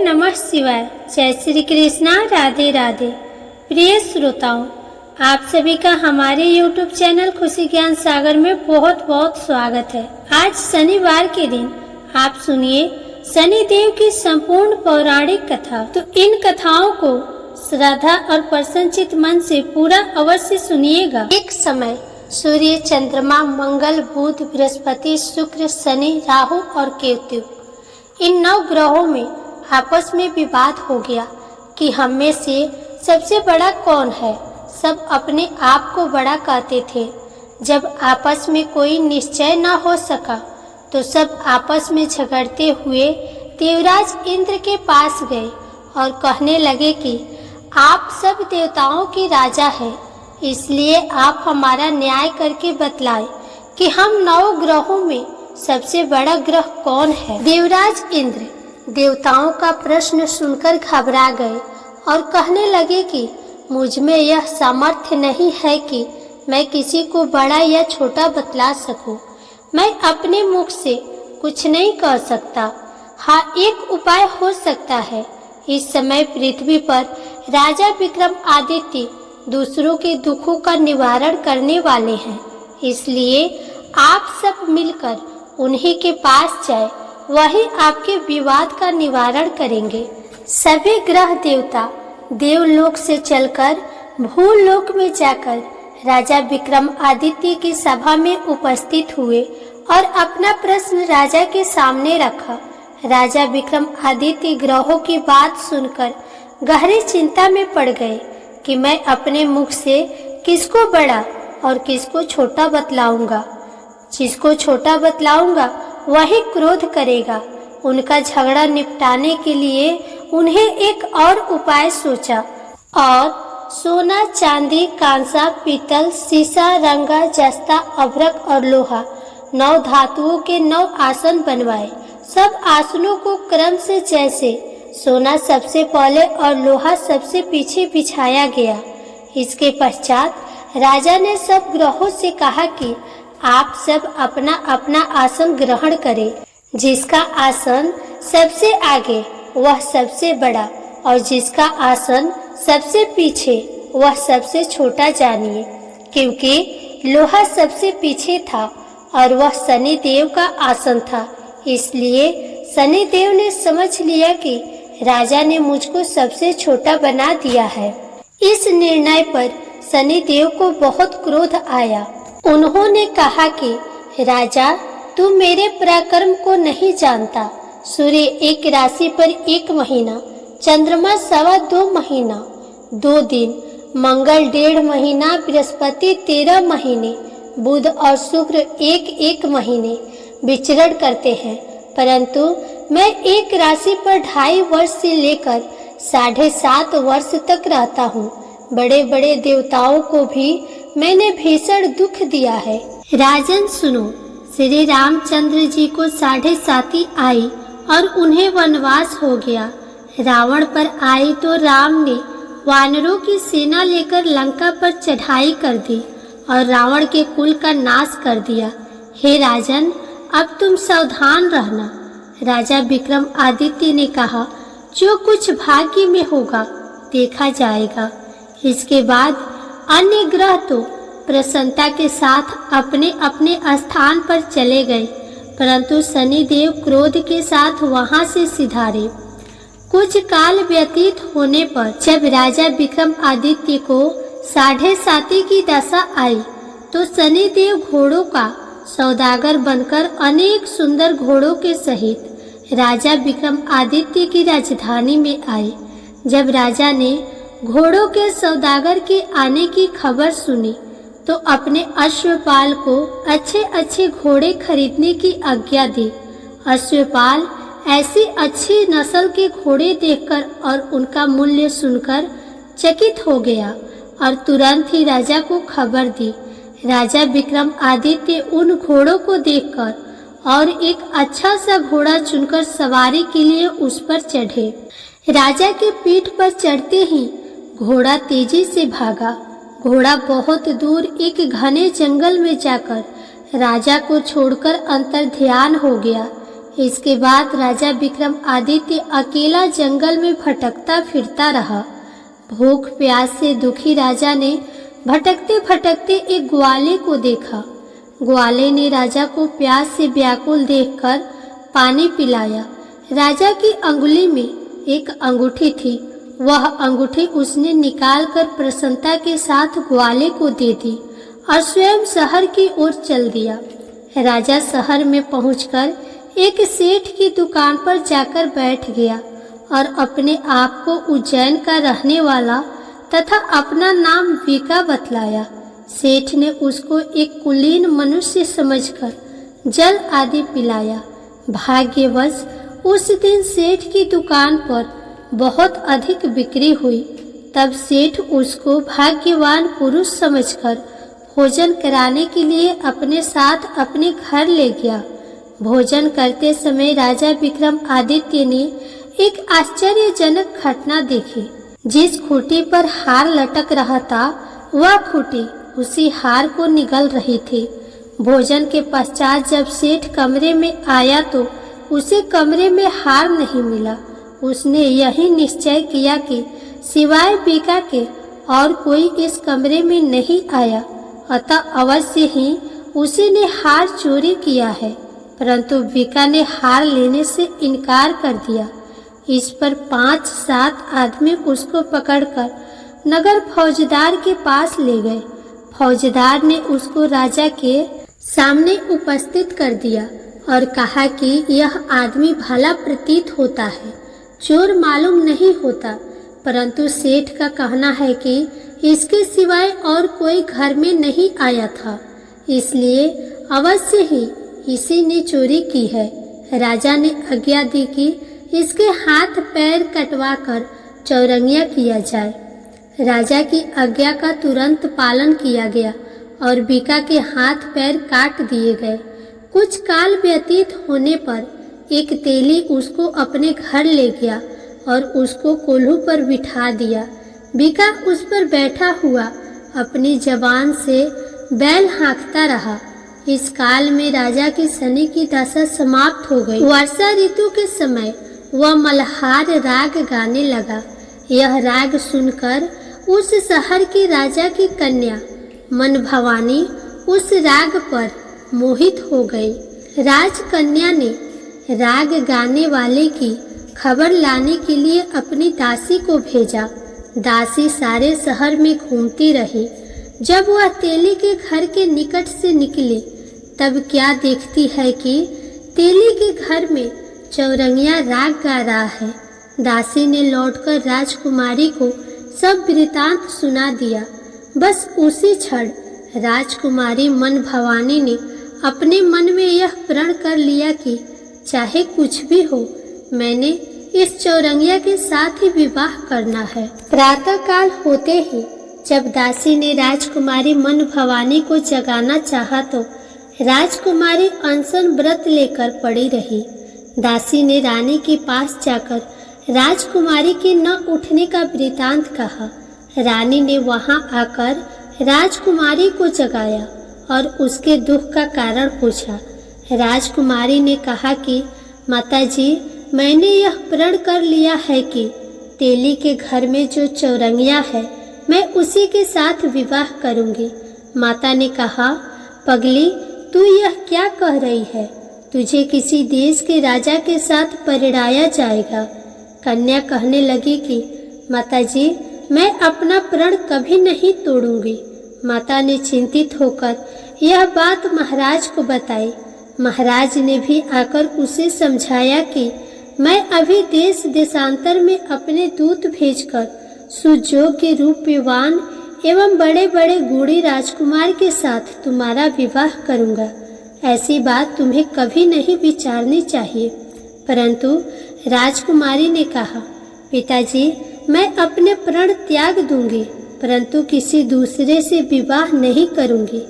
नमः शिवाय। जय श्री कृष्णा। राधे राधे। प्रिय श्रोताओं, आप सभी का हमारे YouTube चैनल खुशी ज्ञान सागर में बहुत बहुत स्वागत है। आज शनिवार के दिन आप सुनिए शनिदेव की संपूर्ण पौराणिक कथा। तो इन कथाओं को श्रद्धा और प्रसन्नचित मन से पूरा अवश्य सुनिएगा। एक समय सूर्य, चंद्रमा, मंगल, बुध, बृहस्पति, शुक्र, शनि, राहु और केतु, इन 9 ग्रहों में आपस में विवाद हो गया कि हम में से सबसे बड़ा कौन है। सब अपने आप को बड़ा कहते थे। जब आपस में कोई निश्चय न हो सका तो सब आपस में झगड़ते हुए देवराज इंद्र के पास गए और कहने लगे कि आप सब देवताओं के राजा हैं, इसलिए आप हमारा न्याय करके बतलाएं कि हम 9 ग्रहों में सबसे बड़ा ग्रह कौन है। देवराज इंद्र देवताओं का प्रश्न सुनकर घबरा गए और कहने लगे कि मुझ में यह सामर्थ्य नहीं है कि मैं किसी को बड़ा या छोटा बतला सकूं। मैं अपने मुख से कुछ नहीं कह सकता। हाँ, एक उपाय हो सकता है। इस समय पृथ्वी पर राजा विक्रमादित्य दूसरों के दुखों का निवारण करने वाले हैं, इसलिए आप सब मिलकर उन्हीं के पास जाए, वही आपके विवाद का निवारण करेंगे। सभी ग्रह देवता देवलोक से चलकर भूलोक में जाकर राजा विक्रमादित्य की सभा में उपस्थित हुए और अपना प्रश्न राजा के सामने रखा। राजा विक्रमादित्य ग्रहों की बात सुनकर गहरी चिंता में पड़ गए कि मैं अपने मुख से किसको बड़ा और किसको छोटा बतलाऊंगा। जिसको छोटा बतलाऊंगा वही क्रोध करेगा। उनका झगड़ा निपटाने के लिए उन्हें एक और उपाय सोचा और सोना, चांदी, कांसा, पीतल, सीसा, रंगा, जस्ता, अभ्रक और लोहा 9 धातुओं के 9 आसन बनवाए। सब आसनों को क्रम से जैसे सोना सबसे पहले और लोहा सबसे पीछे बिछाया गया। इसके पश्चात राजा ने सब ग्रहों से कहा कि आप सब अपना अपना आसन ग्रहण करें। जिसका आसन सबसे आगे वह सबसे बड़ा और जिसका आसन सबसे पीछे वह सबसे छोटा जानिए। क्योंकि लोहा सबसे पीछे था और वह शनिदेव का आसन था, इसलिए शनिदेव ने समझ लिया कि राजा ने मुझको सबसे छोटा बना दिया है। इस निर्णय पर शनिदेव को बहुत क्रोध आया। उन्होंने कहा कि राजा, तू मेरे पराक्रम को नहीं जानता। सूर्य एक राशि पर 1 महीना, चंद्रमा 2.25 महीना 2 दिन, मंगल 1.5 महीना, बृहस्पति 13 महीने, बुध और शुक्र 1 महीने विचरण करते हैं। परंतु मैं एक राशि पर 2.5 वर्ष से लेकर 7.5 वर्ष तक रहता हूँ। बड़े बड़े देवताओं को भी मैंने भीषण दुख दिया है। राजन सुनो, श्री रामचंद्र जी को 7.5 आई और उन्हें वनवास हो गया। रावण पर आई तो राम ने वानरों की सेना लेकर लंका पर चढ़ाई कर दी और रावण के कुल का नाश कर दिया। हे राजन, अब तुम सावधान रहना। राजा विक्रमादित्य ने कहा, जो कुछ भाग्य में होगा देखा जाएगा। इसके बाद अन्य ग्रह तो प्रसन्नता के साथ अपने अपने स्थान पर चले गए, परंतु शनिदेव क्रोध के साथ वहां से सिधारे। कुछ काल व्यतीत होने पर जब राजा विक्रमादित्य को 7.5 की दशा आई तो शनिदेव घोड़ों का सौदागर बनकर अनेक सुंदर घोड़ों के सहित राजा विक्रमादित्य की राजधानी में आए। जब राजा ने घोड़ों के सौदागर के आने की खबर सुनी तो अपने अश्वपाल को अच्छे अच्छे घोड़े खरीदने की आज्ञा दी। अश्वपाल ऐसी अच्छी नस्ल के घोड़े देखकर और उनका मूल्य सुनकर चकित हो गया और तुरंत ही राजा को खबर दी। राजा विक्रमादित्य उन घोड़ों को देखकर और एक अच्छा सा घोड़ा चुनकर सवारी के लिए उस पर चढ़े। राजा के पीठ पर चढ़ते ही घोड़ा तेजी से भागा। घोड़ा बहुत दूर एक घने जंगल में जाकर राजा को छोड़कर अंतर्ध्यान हो गया। इसके बाद राजा विक्रमादित्य अकेला जंगल में भटकता फिरता रहा। भूख प्यास से दुखी राजा ने भटकते भटकते एक ग्वाले को देखा। ग्वाले ने राजा को प्यास से व्याकुल देखकर पानी पिलाया। राजा की अंगुली में एक अंगूठी थी। वह अंगूठी उसने निकालकर प्रसन्नता के साथ ग्वाले को दे दी और स्वयं शहर की ओर चल दिया। राजा शहर में पहुंचकर एक सेठ की दुकान पर जाकर बैठ गया और अपने आप को उज्जैन का रहने वाला तथा अपना नाम वीका बतलाया। सेठ ने उसको एक कुलीन मनुष्य समझकर जल आदि पिलाया। भाग्यवश उस दिन सेठ की दुकान पर बहुत अधिक बिक्री हुई। तब सेठ उसको भाग्यवान पुरुष समझकर भोजन कराने के लिए अपने साथ अपने घर ले गया। भोजन करते समय राजा विक्रमादित्य ने एक आश्चर्यजनक घटना देखी। जिस खूंटी पर हार लटक रहा था वह खूंटी उसी हार को निगल रही थी। भोजन के पश्चात जब सेठ कमरे में आया तो उसे कमरे में हार नहीं मिला। उसने यही निश्चय किया कि सिवाय वीका के और कोई इस कमरे में नहीं आया, अतः अवश्य ही उसी ने हार चोरी किया है। परंतु वीका ने हार लेने से इनकार कर दिया। इस पर 5-7 आदमी उसको पकड़कर नगर फौजदार के पास ले गए। फौजदार ने उसको राजा के सामने उपस्थित कर दिया और कहा कि यह आदमी भला प्रतीत होता है, चोर मालूम नहीं होता, परंतु सेठ का कहना है कि इसके सिवाय और कोई घर में नहीं आया था, इसलिए अवश्य ही इसी ने चोरी की है। राजा ने आज्ञा दी कि इसके हाथ पैर कटवाकर चौरंगिया किया जाए। राजा की आज्ञा का तुरंत पालन किया गया और वीका के हाथ पैर काट दिए गए। कुछ काल व्यतीत होने पर एक तेली उसको अपने घर ले गया और उसको कोल्हू पर बिठा दिया। वीका उस पर बैठा हुआ अपनी जबान से बैल हाँकता रहा। इस काल में राजा की शनि की दशा समाप्त हो गई। वर्षा ऋतु के समय वह मल्हार राग गाने लगा। यह राग सुनकर उस शहर की राजा की कन्या मन भवानी उस राग पर मोहित हो गई। राजकन्या ने राग गाने वाले की खबर लाने के लिए अपनी दासी को भेजा। दासी सारे शहर में घूमती रही। जब वह तेली के घर के निकट से निकली तब क्या देखती है कि तेली के घर में चौरंगिया राग गा रहा है। दासी ने लौटकर राजकुमारी को सब वृतांत सुना दिया। बस उसी क्षण राजकुमारी मन भवानी ने अपने मन में यह प्रण कर लिया कि चाहे कुछ भी हो, मैंने इस चौरंगिया के साथ ही विवाह करना है। प्रातः काल होते ही जब दासी ने राजकुमारी मन भवानी को जगाना चाहा तो राजकुमारी अनशन व्रत लेकर पड़ी रही। दासी ने रानी के पास जाकर राजकुमारी के न उठने का वृतांत कहा। रानी ने वहां आकर राजकुमारी को जगाया और उसके दुख का कारण पूछा। राजकुमारी ने कहा कि माताजी, मैंने यह प्रण कर लिया है कि तेली के घर में जो चौरंगिया है मैं उसी के साथ विवाह करूंगी। माता ने कहा, पगली, तू यह क्या कह रही है? तुझे किसी देश के राजा के साथ परिणाया जाएगा। कन्या कहने लगी कि माताजी, मैं अपना प्रण कभी नहीं तोड़ूंगी। माता ने चिंतित होकर यह बात महाराज को बताई। महाराज ने भी आकर उसे समझाया कि मैं अभी देश देशांतर में अपने दूत भेजकर सुयोग्य रूपवान एवं बड़े बड़े गुणी राजकुमार के साथ तुम्हारा विवाह करूंगा। ऐसी बात तुम्हें कभी नहीं विचारनी चाहिए। परंतु राजकुमारी ने कहा, पिताजी, मैं अपने प्रण त्याग दूंगी, परंतु किसी दूसरे से विवाह नहीं करूंगी।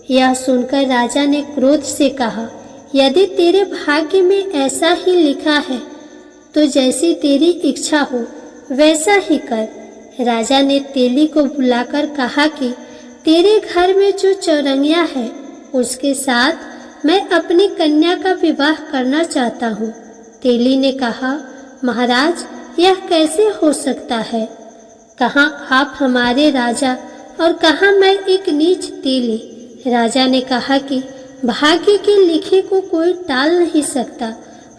यह सुनकर राजा ने क्रोध से कहा, यदि तेरे भाग्य में ऐसा ही लिखा है तो जैसी तेरी इच्छा हो वैसा ही कर। राजा ने तेली को बुलाकर कहा कि तेरे घर में जो चौरंगिया है उसके साथ मैं अपनी कन्या का विवाह करना चाहता हूँ। तेली ने कहा, महाराज, यह कैसे हो सकता है? कहाँ आप हमारे राजा और कहाँ मैं एक नीच तेली। राजा ने कहा कि भाग्य के लिखे को कोई टाल नहीं सकता।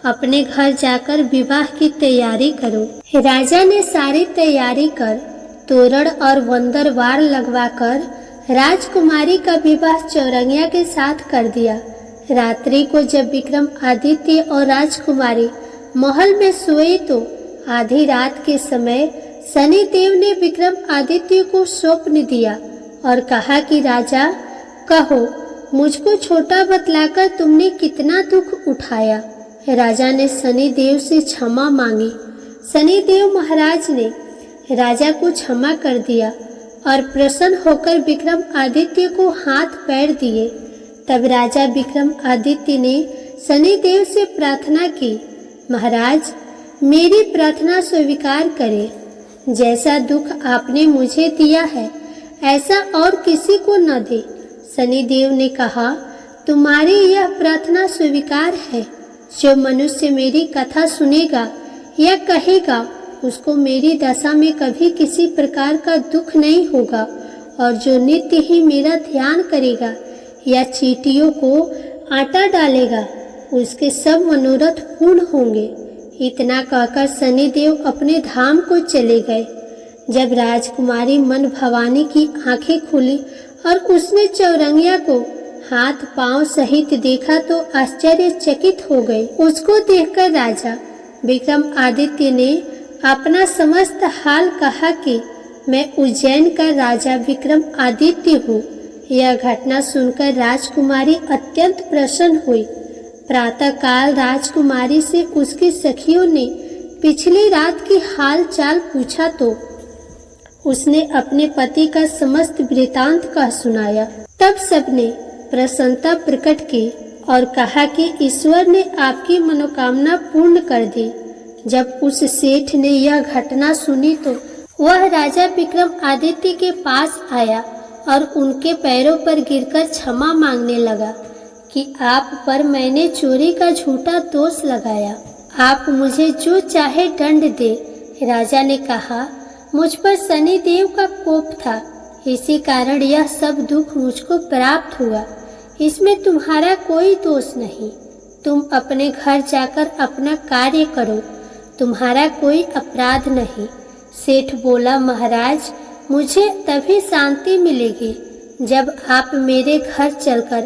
अपने घर जाकर विवाह की तैयारी करो। राजा ने सारी तैयारी कर तोरण और वंदरवार लगवाकर राजकुमारी का विवाह चौरंगिया के साथ कर दिया। रात्रि को जब विक्रमादित्य और राजकुमारी महल में सोए तो आधी रात के समय शनिदेव ने विक्रमादित्य को स्वप्न दिया और कहा कि राजा, कहो, मुझको छोटा बतलाकर तुमने कितना दुख उठाया। राजा ने शनिदेव से क्षमा मांगी। शनिदेव महाराज ने राजा को क्षमा कर दिया और प्रसन्न होकर विक्रमादित्य को हाथ पैर दिए। तब राजा विक्रमादित्य ने शनिदेव से प्रार्थना की, महाराज, मेरी प्रार्थना स्वीकार करें। जैसा दुख आपने मुझे दिया है ऐसा और किसी को न दे। शनिदेव ने कहा, तुम्हारी यह प्रार्थना स्वीकार है। जो मनुष्य मेरी कथा सुनेगा या कहेगा उसको मेरी दशा में कभी किसी प्रकार का दुख नहीं होगा, और जो नित्य ही मेरा ध्यान करेगा या चींटियों को आटा डालेगा उसके सब मनोरथ पूर्ण होंगे। इतना कहकर शनिदेव अपने धाम को चले गए। जब राजकुमारी मन भवानी की आंखें खुली और उसने चौरंगिया को हाथ पांव सहित देखा तो आश्चर्यचकित हो गए। उसको देखकर राजा विक्रमादित्य ने अपना समस्त हाल कहा कि मैं उज्जैन का राजा विक्रमादित्य हूँ। यह घटना सुनकर राजकुमारी अत्यंत प्रसन्न हुई। प्रातःकाल राजकुमारी से उसकी सखियों ने पिछली रात की हाल चाल पूछा तो उसने अपने पति का समस्त वृतांत कह सुनाया। तब सबने प्रसन्नता प्रकट की और कहा कि ईश्वर ने आपकी मनोकामना पूर्ण कर दी। जब उस सेठ ने यह घटना सुनी तो वह राजा विक्रमादित्य के पास आया और उनके पैरों पर गिरकर क्षमा मांगने लगा कि आप पर मैंने चोरी का झूठा दोष लगाया। आप मुझे जो चाहे दंड दे। राजा ने कहा, मुझ पर शनिदेव का कोप था, इसी कारण यह सब दुख मुझको प्राप्त हुआ। इसमें तुम्हारा कोई दोष नहीं। तुम अपने घर जाकर अपना कार्य करो, तुम्हारा कोई अपराध नहीं। सेठ बोला, महाराज, मुझे तभी शांति मिलेगी जब आप मेरे घर चलकर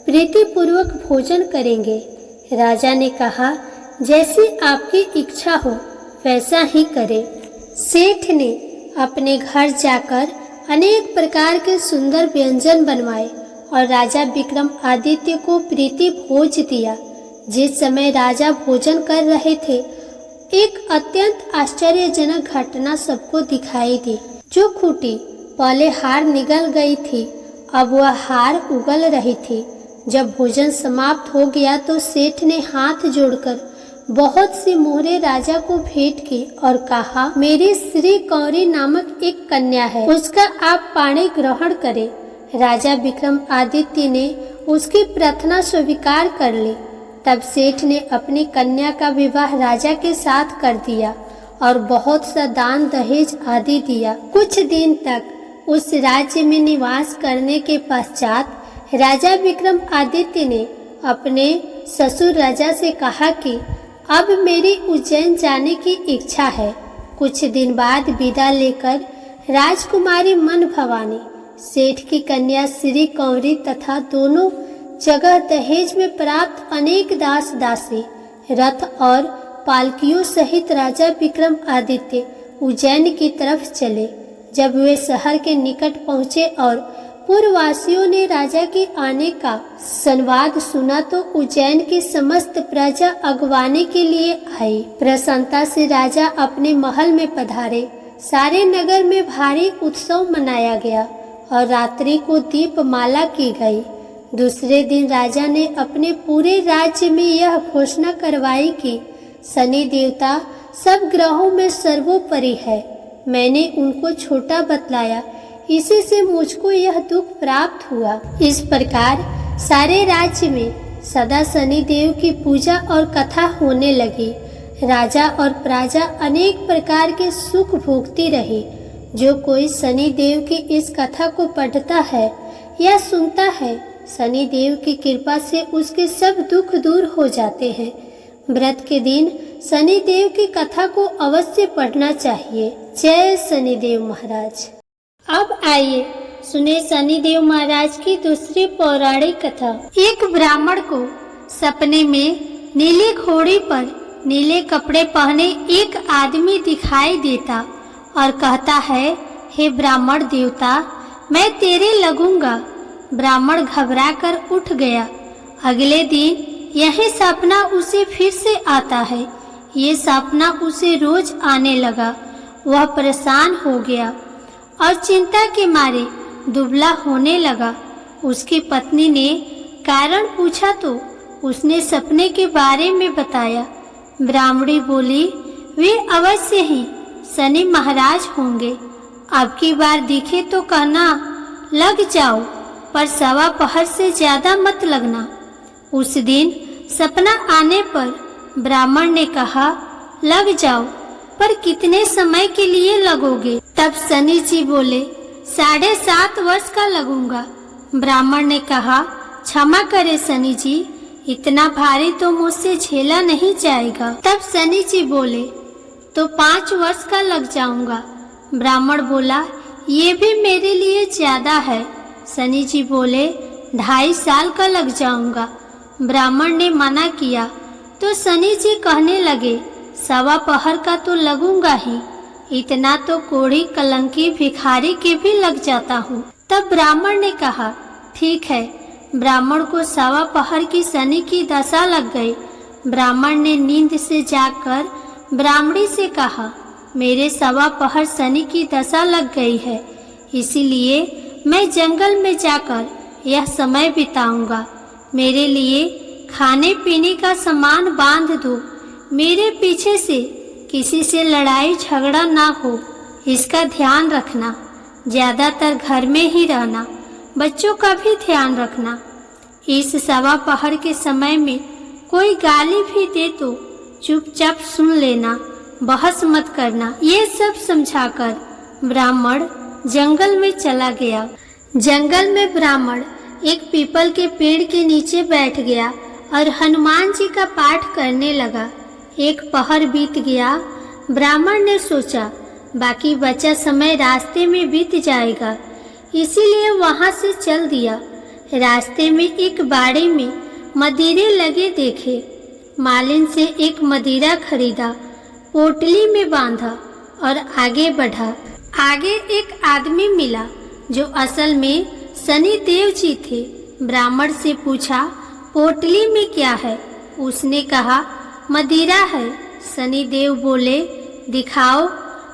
प्रीतिपूर्वक भोजन करेंगे। राजा ने कहा, जैसी आपकी इच्छा हो वैसा ही करे। सेठ ने अपने घर जाकर अनेक प्रकार के सुंदर व्यंजन बनवाए और राजा विक्रमादित्य को प्रीति भोज दिया। जिस समय राजा भोजन कर रहे थे एक अत्यंत आश्चर्यजनक घटना सबको दिखाई दी। जो खूंटी पहले हार निगल गई थी अब वह हार उगल रही थी। जब भोजन समाप्त हो गया तो सेठ ने हाथ जोड़कर बहुत सी मोहरे राजा को भेंट की और कहा, मेरी श्री कौरी नामक एक कन्या है, उसका आप पाणी ग्रहण करें। राजा विक्रमादित्य ने उसकी प्रार्थना स्वीकार कर ली। तब सेठ ने अपनी कन्या का विवाह राजा के साथ कर दिया और बहुत सा दान दहेज आदि दिया। कुछ दिन तक उस राज्य में निवास करने के पश्चात राजा विक्रमादित्य ने अपने ससुर राजा से कहा कि अब मेरी उज्जैन जाने की इच्छा है। कुछ दिन बाद विदा लेकर राजकुमारी मन भवानी, सेठ की कन्या श्री कौरी तथा दोनों जगह दहेज में प्राप्त अनेक दास दासी, रथ और पालकियों सहित राजा विक्रमादित्य उज्जैन की तरफ चले। जब वे शहर के निकट पहुँचे और पूर्ववासियों ने राजा के आने का संवाद सुना तो उज्जैन की समस्त प्रजा अगवाने के लिए आई। प्रसन्नता से राजा अपने महल में पधारे। सारे नगर में भारी उत्सव मनाया गया और रात्रि को दीपमाला की गई। दूसरे दिन राजा ने अपने पूरे राज्य में यह घोषणा करवाई कि शनि देवता सब ग्रहों में सर्वोपरि है। मैंने उनको छोटा बतलाया, इसी से मुझको यह दुख प्राप्त हुआ। इस प्रकार सारे राज्य में सदा शनिदेव की पूजा और कथा होने लगी। राजा और प्रजा अनेक प्रकार के सुख भोगती रही। जो कोई शनिदेव की इस कथा को पढ़ता है या सुनता है, शनिदेव की कृपा से उसके सब दुख दूर हो जाते हैं। व्रत के दिन शनिदेव की कथा को अवश्य पढ़ना चाहिए। जय शनिदेव महाराज। अब आइए सुने शनिदेव महाराज की दूसरी पौराणिक कथा। एक ब्राह्मण को सपने में नीली घोड़ी पर नीले कपड़े पहने एक आदमी दिखाई देता और कहता है, हे ब्राह्मण देवता, मैं तेरे लगूंगा। ब्राह्मण घबराकर उठ गया। अगले दिन यही सपना उसे फिर से आता है। ये सपना उसे रोज आने लगा। वह परेशान हो गया और चिंता के मारे दुबला होने लगा। उसकी पत्नी ने कारण पूछा तो उसने सपने के बारे में बताया। ब्राह्मणी बोली, वे अवश्य ही शनि महाराज होंगे। अब की बार दिखे तो कहना, लग जाओ, पर सवा पहर से ज्यादा मत लगना। उस दिन सपना आने पर ब्राह्मण ने कहा, लग जाओ, पर कितने समय के लिए लगोगे? तब शनि जी बोले, 7.5 वर्ष का लगूंगा। ब्राह्मण ने कहा, क्षमा करे शनि जी, इतना भारी तो मुझसे झेला नहीं जाएगा। तब शनि जी बोले, तो 5 वर्ष का लग जाऊंगा। ब्राह्मण बोला, ये भी मेरे लिए ज्यादा है। शनि जी बोले, 2.5 साल का लग जाऊंगा। ब्राह्मण ने मना किया तो शनि जी कहने लगे, सवा पहर का तो लगूंगा ही, इतना तो कोढ़ी कलंकी भिखारी के भी लग जाता हूँ। तब ब्राह्मण ने कहा, ठीक है। ब्राह्मण को सवा पहर की शनि की दशा लग गई। ब्राह्मण ने नींद से जागकर ब्राह्मणी से कहा, मेरे सवा पहर शनि की दशा लग गई है, इसीलिए मैं जंगल में जाकर यह समय बिताऊंगा। मेरे लिए खाने पीने का सामान बांध दो। मेरे पीछे से किसी से लड़ाई झगड़ा ना हो, इसका ध्यान रखना। ज्यादातर घर में ही रहना, बच्चों का भी ध्यान रखना। इस सवा पहर के समय में कोई गाली भी दे तो चुपचाप सुन लेना, बहस मत करना। ये सब समझाकर ब्राह्मण जंगल में चला गया। जंगल में ब्राह्मण एक पीपल के पेड़ के नीचे बैठ गया और हनुमान जी का पाठ करने लगा। एक पहर बीत गया। ब्राह्मण ने सोचा, बाकी बचा समय रास्ते में बीत जाएगा, इसीलिए वहां से चल दिया। रास्ते में एक बाड़े में मदिरे लगे देखे। मालिन से एक मदिरा खरीदा, पोटली में बांधा और आगे बढ़ा। आगे एक आदमी मिला जो असल में शनि देव जी थे। ब्राह्मण से पूछा, पोटली में क्या है? उसने कहा, मदिरा है। शनि देव बोले, दिखाओ।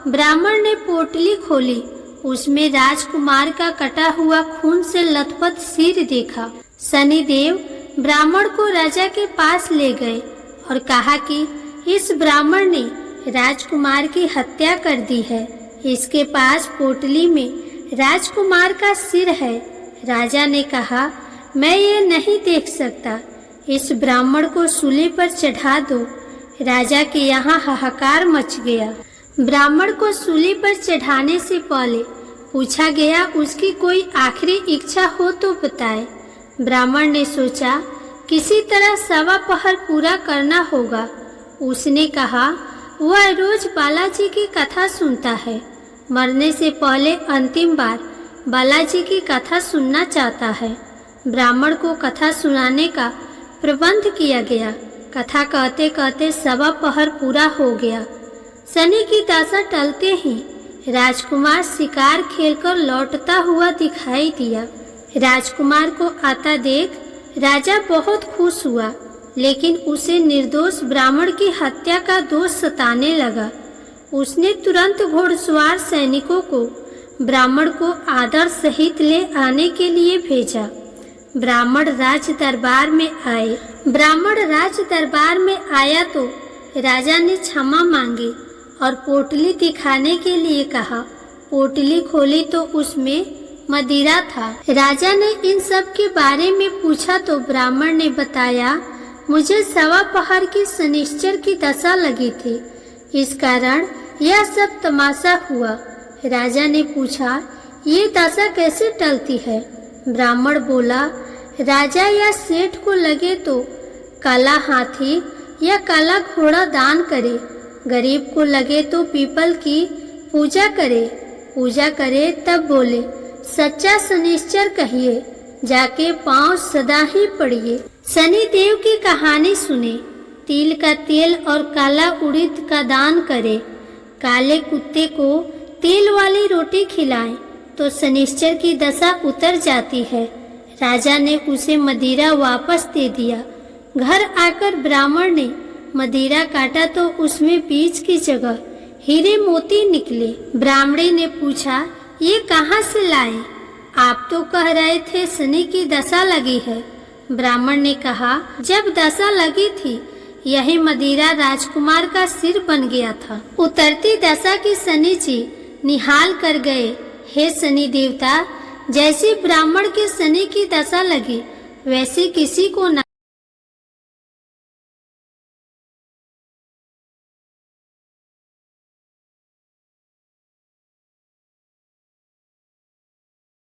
ब्राह्मण ने पोटली खोली। उसमें राजकुमार का कटा हुआ खून से लथपथ सिर देखा। शनि देव ब्राह्मण को राजा के पास ले गए और कहा कि इस ब्राह्मण ने राजकुमार की हत्या कर दी है। इसके पास पोटली में राजकुमार का सिर है। राजा ने कहा, मैं ये नहीं देख सकता, इस ब्राह्मण को सूली पर चढ़ा दो। राजा के यहाँ हाहाकार मच गया। ब्राह्मण को सूली पर चढ़ाने से पहले पूछा गया, उसकी कोई आखिरी इच्छा हो तो बताए। ब्राह्मण ने सोचा, किसी तरह सवा पहर पूरा करना होगा। उसने कहा, वह रोज बालाजी की कथा सुनता है, मरने से पहले अंतिम बार बालाजी की कथा सुनना चाहता है। ब्राह्मण को कथा सुनाने का प्रबंध किया गया। कथा कहते कहते सवा पहर पूरा हो गया। शनि की दशा टलते ही राजकुमार शिकार खेलकर लौटता हुआ दिखाई दिया। राजकुमार को आता देख राजा बहुत खुश हुआ, लेकिन उसे निर्दोष ब्राह्मण की हत्या का दोष सताने लगा। उसने तुरंत घोड़सवार सैनिकों को ब्राह्मण को आदर सहित ले आने के लिए भेजा। ब्राह्मण राज दरबार में आए। ब्राह्मण राज दरबार में आया तो राजा ने क्षमा मांगी और पोटली दिखाने के लिए कहा। पोटली खोली तो उसमें मदिरा था। राजा ने इन सब के बारे में पूछा तो ब्राह्मण ने बताया, मुझे 1.25 पहर की शनिश्चर की दशा लगी थी, इस कारण यह सब तमाशा हुआ। राजा ने पूछा, ये दशा कैसे टलती है? ब्राह्मण बोला, राजा या सेठ को लगे तो काला हाथी या काला घोड़ा दान करे, गरीब को लगे तो पीपल की पूजा करे तब बोले, सच्चा शनिश्चर कहिए, जाके पांव सदा ही पड़िए। शनि देव की कहानी सुने, तिल का तेल और काला उड़द का दान करे, काले कुत्ते को तेल वाली रोटी खिलाएं तो शनिश्चर की दशा उतर जाती है। राजा ने उसे मदिरा वापस दे दिया। घर आकर ब्राह्मण ने मदिरा काटा तो उसमें बीज की जगह हीरे मोती निकले। ब्राह्मणी ने पूछा, ये कहाँ से लाए? आप तो कह रहे थे शनि की दशा लगी है। ब्राह्मण ने कहा, जब दशा लगी थी यही मदिरा राजकुमार का सिर बन गया था। उतरती दशा की शनि जी निहाल कर गए। हे शनि देवता, जैसी ब्राह्मण के शनि की दशा लगी वैसे किसी को न